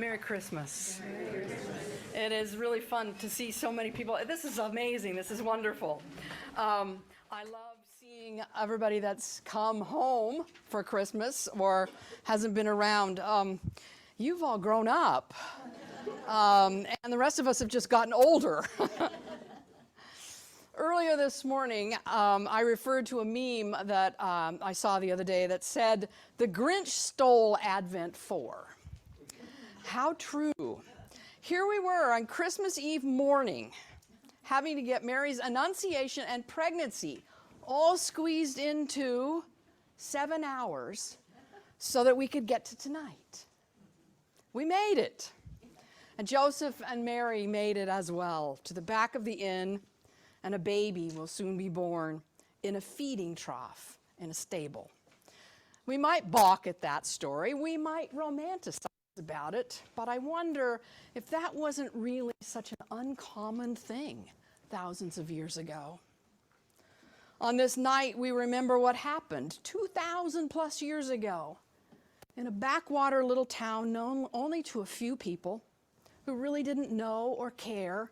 Merry Christmas. Merry Christmas. It is really fun to see so many people. This is amazing. This is wonderful. I love seeing everybody that's come home for Christmas or hasn't been around. You've all grown up, and the rest of us have just gotten older. Earlier this morning, I referred to a meme that I saw the other day that said, "The Grinch stole Advent 4." How true. Here we were on Christmas Eve morning, having to get Mary's Annunciation and pregnancy all squeezed into 7 hours so that we could get to tonight. We made it. And Joseph and Mary made it as well, to the back of the inn, and a baby will soon be born in a feeding trough in a stable. We might balk at that story. We might romanticize about it, but I wonder if that wasn't really such an uncommon thing thousands of years ago. On this night, we remember what happened 2,000 plus years ago in a backwater little town known only to a few people who really didn't know or care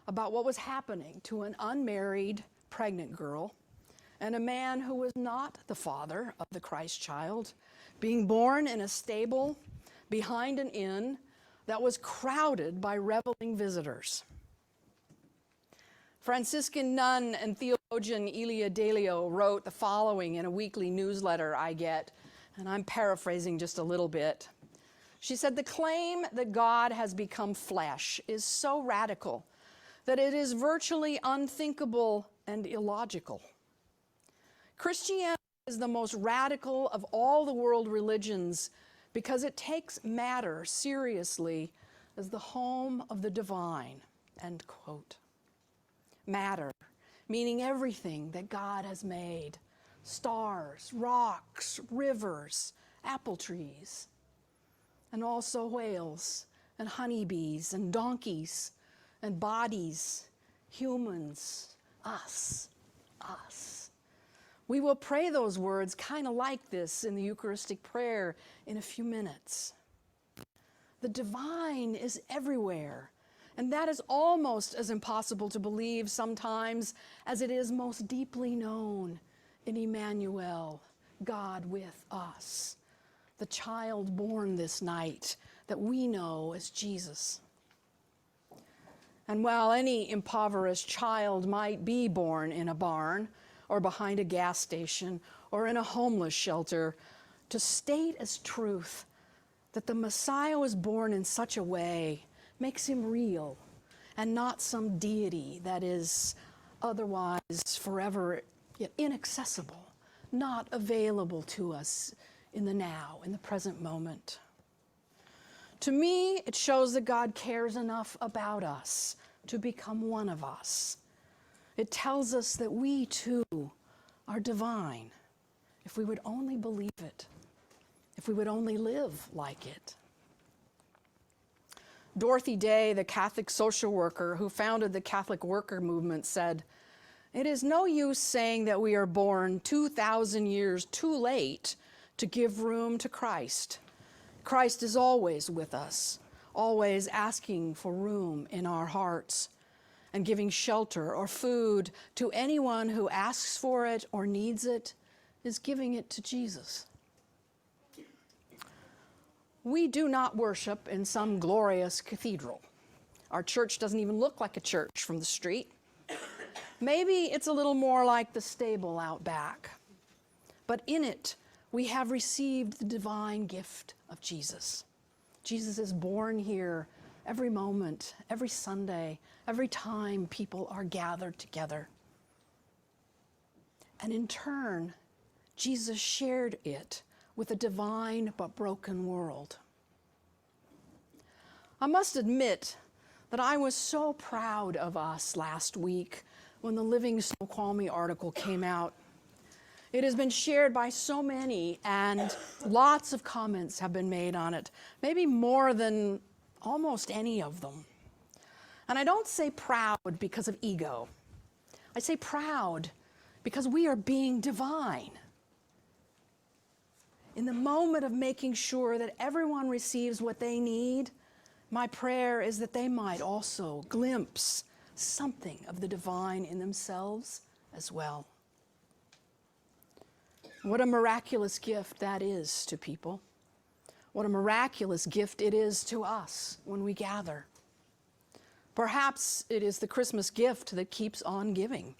about what was happening to an unmarried pregnant girl and a man who was not the father of the Christ child, being born in a stable behind an inn that was crowded by reveling visitors. Franciscan nun and theologian Elia Delio wrote the following in a weekly newsletter I get, and I'm paraphrasing just a little bit. She said, "The claim that God has become flesh is so radical that it is virtually unthinkable and illogical. Christianity is the most radical of all the world religions because it takes matter seriously as the home of the divine," end quote. Matter, meaning everything that God has made. Stars, rocks, rivers, apple trees, and also whales and honeybees and donkeys and bodies, humans, us. We will pray those words kind of like this in the Eucharistic prayer in a few minutes. The divine is everywhere, and that is almost as impossible to believe sometimes as it is most deeply known in Emmanuel, God with us, the child born this night that we know as Jesus. And while any impoverished child might be born in a barn or behind a gas station or in a homeless shelter, to state as truth that the Messiah was born in such a way makes him real and not some deity that is otherwise forever yet inaccessible, not available to us in the now, in the present moment. To me, it shows that God cares enough about us to become one of us. It tells us that we too are divine, if we would only believe it, if we would only live like it. Dorothy Day, the Catholic social worker who founded the Catholic worker movement, said, "It is no use saying that we are born 2,000 years too late to give room to Christ. Christ is always with us, always asking for room in our hearts, and giving shelter or food to anyone who asks for it or needs it is giving it to Jesus." We do not worship in some glorious cathedral. Our church doesn't even look like a church from the street. Maybe it's a little more like the stable out back. But in it, we have received the divine gift of Jesus. Jesus is born here every moment, every Sunday, every time people are gathered together. And in turn, Jesus shared it with a divine but broken world. I must admit that I was so proud of us last week when the Living Snoqualmie article came out. It has been shared by so many, and lots of comments have been made on it, maybe more than almost any of them. And I don't say proud because of ego. I say proud because we are being divine. In the moment of making sure that everyone receives what they need, My prayer is that they might also glimpse something of the divine in themselves as well. What a miraculous gift that is to people. What a miraculous gift it is to us when we gather. Perhaps it is the Christmas gift that keeps on giving.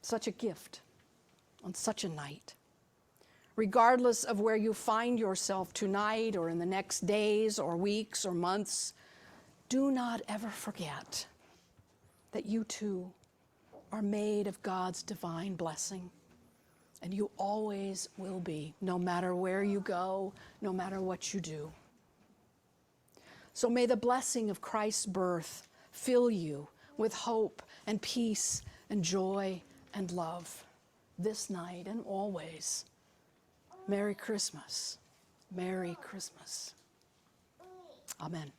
Such a gift on such a night. Regardless of where you find yourself tonight or in the next days or weeks or months, do not ever forget that you too are made of God's divine blessing. And you always will be, no matter where you go, no matter what you do. So may the blessing of Christ's birth fill you with hope and peace and joy and love this night and always. Merry Christmas. Merry Christmas. Amen.